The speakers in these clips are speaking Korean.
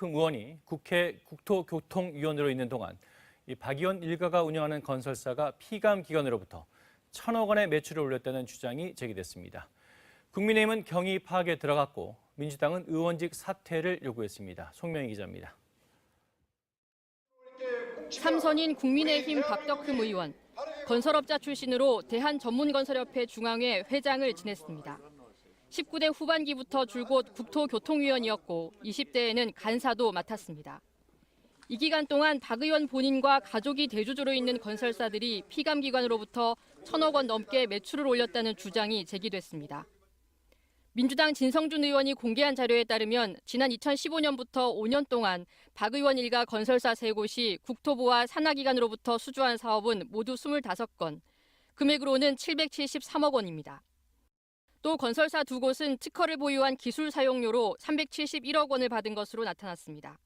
의원이 국회 국토교통위원으로 있는 동안 박 의원 일가가 운영하는 건설사가 피감 기관으로부터 1,000억 원의 매출을 올렸다는 주장이 제기됐습니다. 국민의힘은 경위 파악에 들어갔고 민주당은 의원직 사퇴를 요구했습니다. 송명희 기자입니다. 삼선인 국민의힘 박덕흠 의원, 건설업자 출신으로 대한전문건설협회 중앙회 회장을 지냈습니다. 19대 후반기부터 줄곧 국토교통위원이었고 20대에는 간사도 맡았습니다. 이 기간 동안 박 의원 본인과 가족이 대주주로 있는 건설사들이 피감기관으로부터 1,000억 원 넘게 매출을 올렸다는 주장이 제기됐습니다. 민주당 진성준 의원이 공개한 자료에 따르면 지난 2015년부터 5년 동안 박 의원 일가 건설사 3곳이 국토부와 산하기관으로부터 수주한 사업은 모두 25건, 금액으로는 773억 원입니다. 또 건설사 2곳은 특허를 보유한 기술 사용료로 371억 원을 받은 것으로 나타났습니다.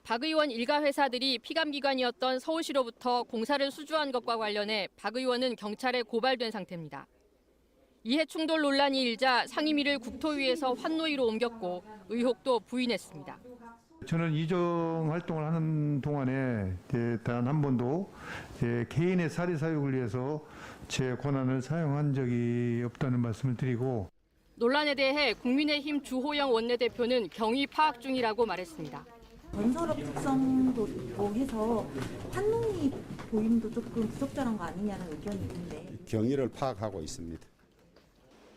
박 의원 일가 회사들이 피감기관이었던 서울시로부터 공사를 수주한 것과 관련해 박 의원은 경찰에 고발된 상태입니다. 이해충돌 논란이 일자 상임위를 국토위에서 환노위로 옮겼고 의혹도 부인했습니다. 저는 이정 활동을 하는 동안에 단 한 번도 개인의 사리 사욕을 위해서 제 권한을 사용한 적이 없다는 말씀을 드리고, 논란에 대해 국민의힘 주호영 원내대표는 경위 파악 중이라고 말했습니다. 건설업 특성도 있고 해서 판농이 도임도 조금 부적절한 거 아니냐는 의견이 있는데 경위를 파악하고 있습니다.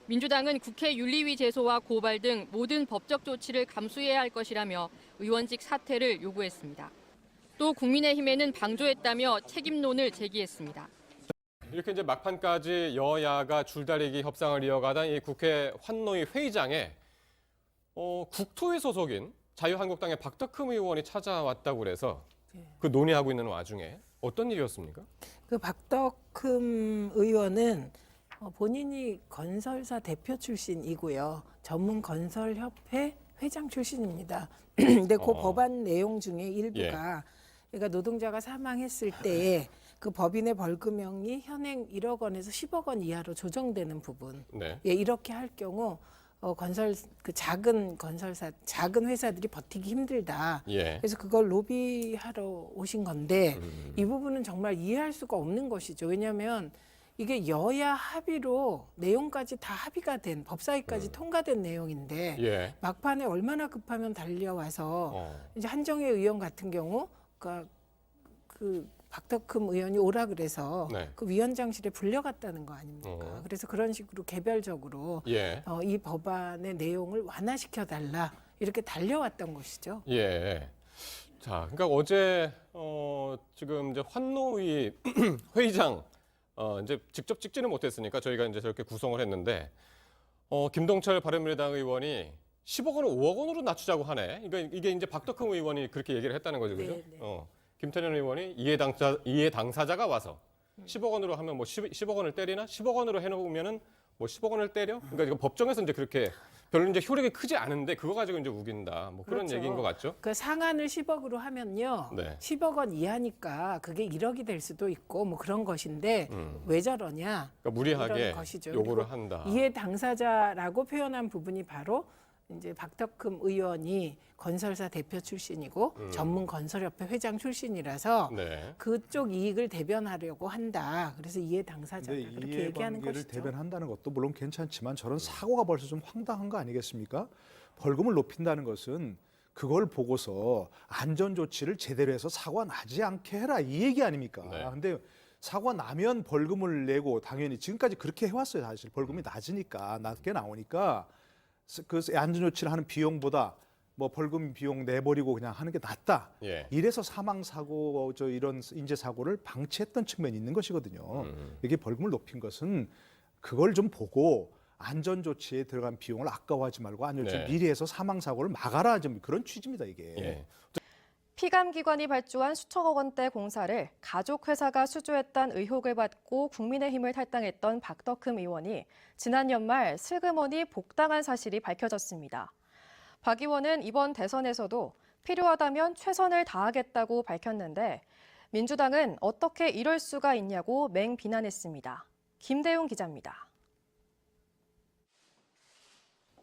민주당은 국회 윤리위 제소와 고발 등 모든 법적 조치를 감수해야 할 것이라며 의원직 사퇴를 요구했습니다. 또 국민의힘에는 방조했다며 책임론을 제기했습니다. 이렇게 이제 막판까지 여야가 줄다리기 협상을 이어가던 이 국회 환노위 회의장에 국토위 소속인 자유한국당의 박덕흠 의원이 찾아왔다고 그래서 그 논의하고 있는 와중에 어떤 일이었습니까? 그 박덕흠 의원은 본인이 건설사 대표 출신이고요. 전문건설협회 회장 출신입니다. 근데 그 법안 내용 중에 일부가 그러니까 노동자가 사망했을 때에 그 법인의 벌금형이 현행 1억 원에서 10억 원 이하로 조정되는 부분. 네. 이렇게 할 경우 작은 건설사, 작은 회사들이 버티기 힘들다. 그래서 그걸 로비하러 오신 건데 이 부분은 정말 이해할 수가 없는 것이죠. 왜냐하면 이게 여야 합의로 내용까지 다 합의가 된 법사위까지 통과된 내용인데 막판에 얼마나 급하면 달려와서 이제 한정혜 의원 같은 경우 그 박덕흠 의원이 오라 그래서 그 위원장실에 불려갔다는 거 아닙니까? 그래서 그런 식으로 개별적으로 이 법안의 내용을 완화시켜달라 이렇게 달려왔던 것이죠. 자, 그러니까 어제 지금 이제 환노위 회의장 이제 직접 찍지는 못했으니까 저희가 이제 저렇게 구성을 했는데 김동철 바른미래당 의원이 10억 원을 5억 원으로 낮추자고 하네. 이게 이제 박덕흠 의원이 그렇게 얘기를 했다는 거죠, 그죠? 김태년 의원이 이해 당사자가 와서 10억 원으로 하면 뭐 10억 원을 때리나? 10억 원으로 해놓으면은 뭐 10억 원을 때려? 그러니까 이거 법정에서 이제 그렇게 별로 이제 효력이 크지 않은데 그거 가지고 이제 우긴다. 뭐 그런 얘기인 것 같죠? 그 상한을 10억으로 하면요. 10억 원 이하니까 그게 1억이 될 수도 있고 뭐 그런 것인데 왜 저러냐? 그러니까 무리하게 요구를 한다. 이해 당사자라고 표현한 부분이 바로 이제 박덕흠 의원이 건설사 대표 출신이고 전문 건설협회 회장 출신이라서 그쪽 이익을 대변하려고 한다. 그래서 이해 당사자다 그렇게 얘기하는 것이죠. 이해관계를 대변한다는 것도 물론 괜찮지만 저런 사고가 벌써 좀 황당한 거 아니겠습니까? 벌금을 높인다는 것은 그걸 보고서 안전 조치를 제대로 해서 사고가 나지 않게 해라 이 얘기 아닙니까? 근데 사고가 나면 벌금을 내고 당연히 지금까지 그렇게 해왔어요. 사실 벌금이 낮으니까 낮게 나오니까 그 안전조치를 하는 비용보다 뭐 벌금 비용 내버리고 그냥 하는 게 낫다. 이래서 사망사고 이런 인재사고를 방치했던 측면이 있는 것이거든요. 이게 벌금을 높인 것은 그걸 좀 보고 안전조치에 들어간 비용을 아까워하지 말고 안전조치 미리 해서 사망사고를 막아라 좀 그런 취지입니다. 이게. 피감기관이 발주한 수천억 원대 공사를 가족회사가 수주했다는 의혹을 받고 국민의힘을 탈당했던 박덕흠 의원이 지난 연말 슬그머니 복당한 사실이 밝혀졌습니다. 박 의원은 이번 대선에서도 필요하다면 최선을 다하겠다고 밝혔는데 민주당은 어떻게 이럴 수가 있냐고 맹비난했습니다. 김대웅 기자입니다.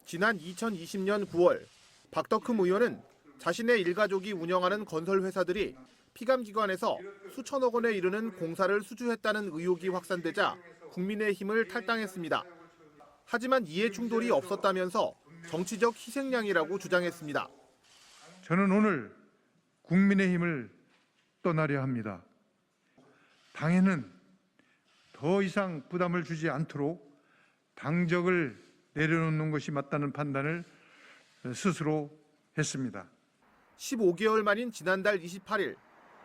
지난 2020년 9월 박덕흠 의원은 자신의 일가족이 운영하는 건설 회사들이 피감기관에서 수천억 원에 이르는 공사를 수주했다는 의혹이 확산되자 국민의힘을 탈당했습니다. 하지만 이해 충돌이 없었다면서 정치적 희생양이라고 주장했습니다. 저는 오늘 국민의힘을 떠나려 합니다. 당에는 더 이상 부담을 주지 않도록 당적을 내려놓는 것이 맞다는 판단을 스스로 했습니다. 15개월 만인 지난달 28일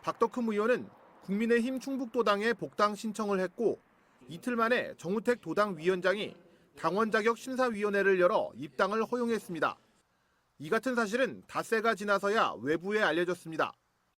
박덕흠 의원은 국민의힘 충북도당에 복당 신청을 했고 이틀 만에 정우택 도당 위원장이 당원 자격 심사위원회를 열어 입당을 허용했습니다. 이 같은 사실은 닷새가 지나서야 외부에 알려졌습니다.